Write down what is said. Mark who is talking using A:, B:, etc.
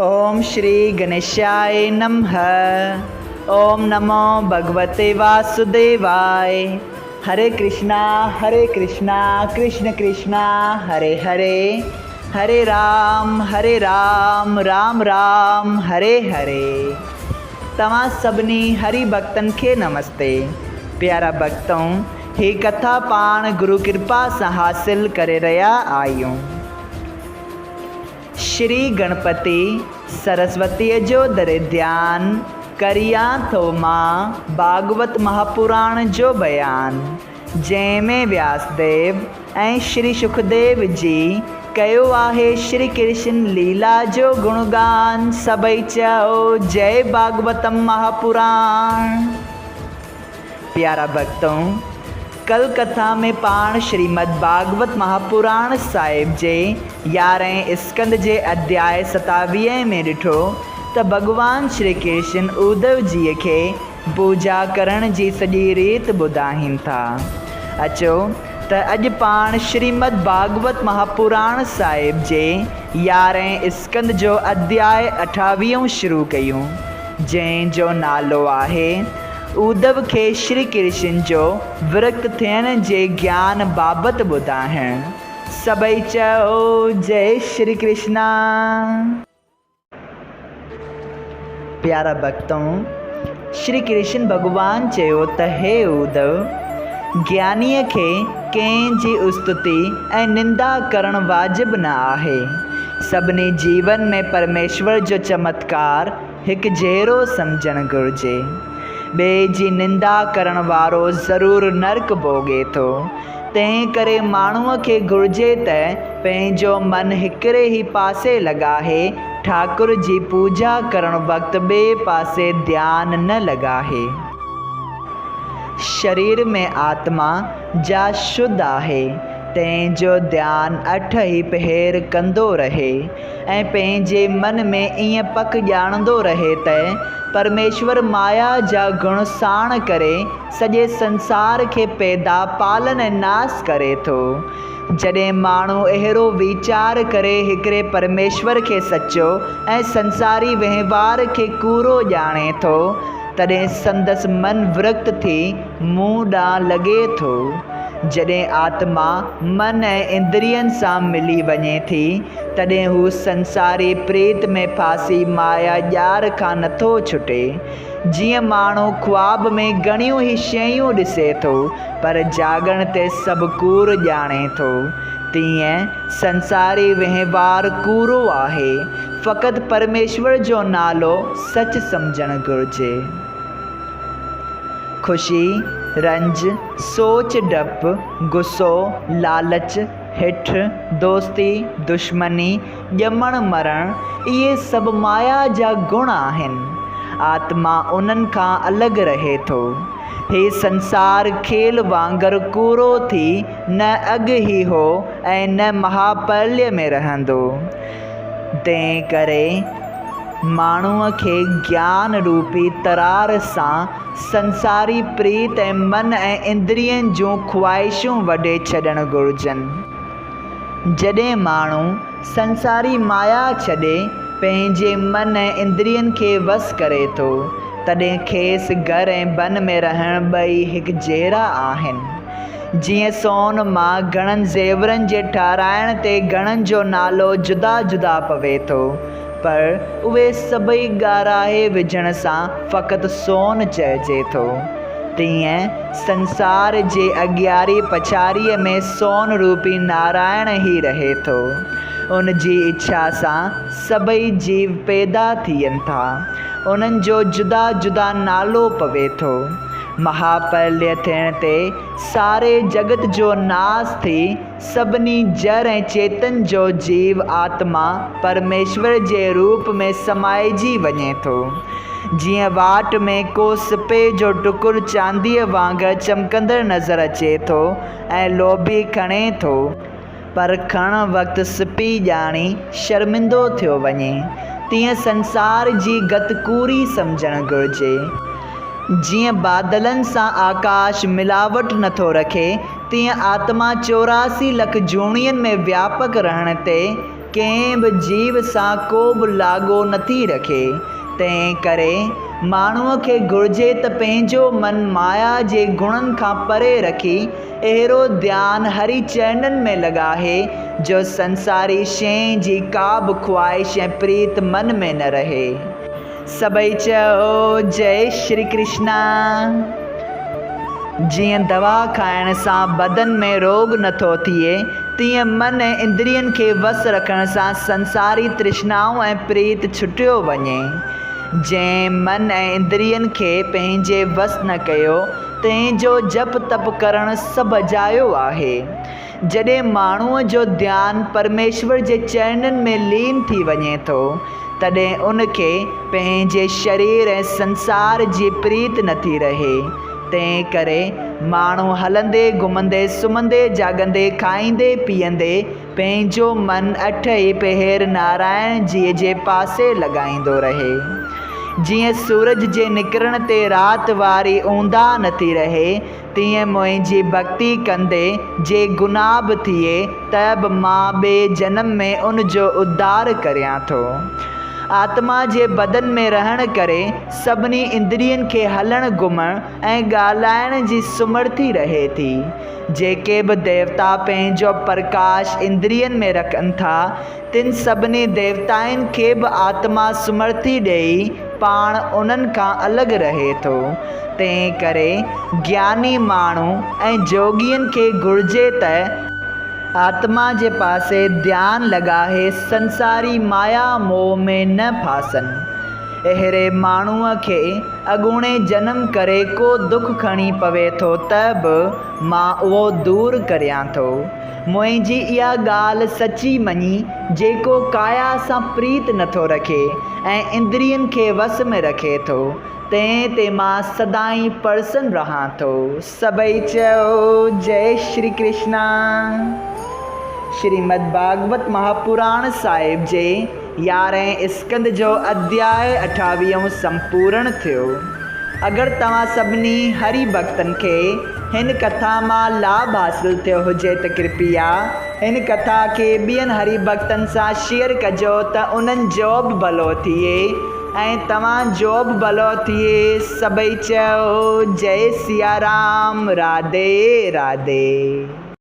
A: ओम श्री गणेशाय नमः। ओम नमो भगवते वासुदेवाय। हरे कृष्णा कृष्ण कृष्णा हरे हरे, हरे राम राम राम हरे हरे। तव्हां सभिनी हरि भक्तन के नमस्ते। प्यारा भक्तों, ही कथा पाण गुरु कृपा से हासिल करे रहा आयूं। श्री गणपति सरस्वती जो दरे ध्यान करिया थो मां भागवत महापुराण जो बयान, जैमें व्यासदेव ऐं श्री सुखदेव जी कयो आहे श्री कृष्ण लीला जो गुणगान। सभई चओ जय भागवतम महापुराण। प्यारा भक्तों, कल कथा में पाण श्रीमद् भागवत महापुराण साहिब जे 11 स्कंद जे अध्याय 27 में ॾिठो त भगवान श्री कृष्ण उद्धव जी के पूजा करण जी सॼी रीत ॿुधाइनि था। अचो त अॼु पाण श्रीमद् भागवत महापुराण साहिब जे 11 स्कंद जो अध्याय 28 शुरू कयूं, जंहिंजो नालो आहे उद्धव के श्री कृष्ण जो विरक्त थियण जे ज्ञान बाबत ॿुधाइण। सभई चओ जय श्री कृष्णा। प्यारा भक्तों, श्री कृष्ण भगवान चयो त हे उद्धव, ज्ञानीअ खे कंहिं जी स्तुति ऐं निंदा करण वाजिब न आहे। सभिनी जीवन में परमेश्वर जो चमत्कार हिकु जहिड़ो सम्झणु घुरिजे। ॿिए जी निंदा करण वारो ज़रूरु नर्क भोॻे थो। तंहिं करे माण्हूअ खे घुरिजे त पंहिंजो मन हिकिड़े ई पासे लॻाए, ठाकुर जी पूजा करण वक़्तु ॿिए पासे ध्यानु न लॻाए। शरीर में आत्मा जा शुद्ध आहे, तंहिंजो ध्यानु 8 ई पहर कंदो रहे ऐं पंहिंजे मन में ईअं पक ॼाणंदो रहे त परमेश्वर माया जा गुण साण करे सॼे संसार के पैदा पालन ऐं नास करे थो। जॾहिं माण्हू अहिड़ो वीचार करे हिकिड़े परमेश्वर के सचो ऐं संसारी वहिंवार के कूड़ो ॼाणे थो, तॾहिं संदसि मन विरक्त थी मुंहुं ॾांहुं लॻे थो। जॾहिं आत्मा मन ऐं इंद्रियनि सां मिली वञे थी, तॾहिं हू संसारी प्रीत में फासी माया ॼार खां नथो छुटे। जीअं माण्हू ख्वाब में घणियूं ई शयूं ॾिसे थो, पर जाॻण ते सभु कूड़ ॼाणे थो, तीअं संसारी वहिंवार कूड़ो आहे। फ़क़ति परमेश्वर जो नालो सच सम्झणु घुरिजे। ख़ुशी, रंज, सोच डपु, गुस्सो, लालच, हिठ, दोस्ती, दुश्मनी, ॼमण मरण, इहे सभु माया जा गुण आहिनि। आत्मा उन्हनि खां अलॻि रहे थो। हे संसार खेल वांगुरु कूड़ो थी न अॻु ई हो ऐं न महापर्य में रहंदो। तंहिं करे माण्हूअ खे ज्ञान रूपी तरार सां संसारी प्रीत ऐं मन ऐं इंद्रियनि जूं ख़्वाहिशूं वढे छॾणु घुरिजनि। जॾहिं माण्हू संसारी माया छॾे पंहिंजे मन ऐं इंद्रियनि खे वस करे थो, तॾहिं खेसि घर ऐं बन में रहण ॿई हिकु जहिड़ा आहिनि। जीअं सोन मां घणनि ज़ेवरनि जे ठाराइण ते घणनि जो नालो जुदा जुदा पवे थो, पर उहे सभई ॻाराए विझण सां फ़क़ति सोन चइजे थो। तीअं संसार जे अॻियारी पछाड़ीअ में सोन रूपी नारायण ई रहे थो। उन जी इच्छा सां सभई जीव पैदा थियनि था, उन्हनि जो जुदा जुदा नालो पवे थो। महापर्य थियण ते सारे जगत जो नास थी सभिनी जड़ ऐं चेतन जो जीव आत्मा परमेश्वर जे रूप में समाइजी वञे थो। जीअं वाट में को सिपे जो टुकुर चांदीअ वांगुरु चमकंदड़ नज़र अचे थो ऐं लोभी खणे थो, पर खणण वक़्तु सिपी ॼाणी शर्मिंदो थियो वञे, तीअं संसार जी गत कूड़ी सम्झणु घुरिजे। जीअं बादलनि सां आकाश मिलावट नथो रखे, तीअं आत्मा 84 लख जूणियुनि में व्यापक रहण ते कंहिं बि जीव सां को बि लाॻो नथी रखे। तंहिं करे माण्हूअ खे घुरिजे त पंहिंजो मन माया जे गुणनि खां परे रखी अहिड़ो ध्यानु हरी चरणनि में लॻाए जो संसारी शइ जी का बि ख्वाहिश ऐं प्रीत मन में न रहे। सभई चओ जय श्री कृष्णा। जीअं दवा खाइण सां बदन में रोग नथो थिए, तीअं मन ऐं इंद्रियनि खे वस रखण सां संसारी तृष्णाऊं ऐं प्रीत छुटियो वञे। जंहिं मन ऐं इंद्रियनि खे पंहिंजे वस न कयो, तंहिंजो जप तप करणु सभु अजायो आहे। जॾहिं माण्हूअ जो ध्यानु परमेश्वर जे चरणनि में लीन थी वञे थो, तॾहिं उनखे पंहिंजे शरीर ऐं संसार जी प्रीत नथी रहे। तंहिं करे माण्हू हलंदे घुमंदे सुम्हंदे जाॻंदे खाईंदे पीअंदे पंहिंजो मन अठ ई पहर नारायण जीअ जे पासे लॻाईंदो रहे। जीअं सूरज जे निकिरण ते राति वारी ऊंदा नथी रहे, तीअं मुंहिंजी भक्ति कंदे जे गुनाह बि थिए त बि मां ॿिए जनम में उन जो उद्धार करियां थो। आत्मा जे बदन में रहण करे सभिनी इंद्रियनि खे हलण घुमण ऐं ॻाल्हाइण जी सुमर्थी रहे थी। जेके बि देवता पंहिंजो प्रकाश इंद्रियनि में रखनि था, तिन सभिनी देवताउनि खे बि आत्मा सुमर्थी ॾेई पाण उन्हनि खां अलॻि रहे थो। तंहिं करे ज्ञानी माण्हू ऐं जोगियनि खे घुरिजे त आत्मा जे पासे ध्यानु लॻाए संसारी माया मोह में न फासनि। अहिड़े माण्हूअ खे अॻूणे जनम करे को दुख खणी पवे थो त बि मां उहो दूरि करियां थो। मुंहिंजी इहा ॻाल्हि सची मञी जेको काया सां प्रीत नथो रखे ऐं इंद्रियनि खे वस में रखे थो, तंहिं ते मां सदाईं प्रसन्न रहां थो। सभई चओ जय श्री कृष्णा। श्रीमद् भागवत महापुराण साहिब जे 11हें स्कंद जो अध्याय 28 संपूर्ण थियो। अगरि तव्हां सभिनी हरि भक्तनि खे हिन कथा मां लाभ हासिल थियो हुजे त कृपया हिन कथा खे ॿियनि हरि भक्तनि सां शेयर कजो त उन्हनि जो बि भलो थिए ऐं तव्हांजो बि भलो थिए। सभई चओ जय सिया राम। राधे राधे।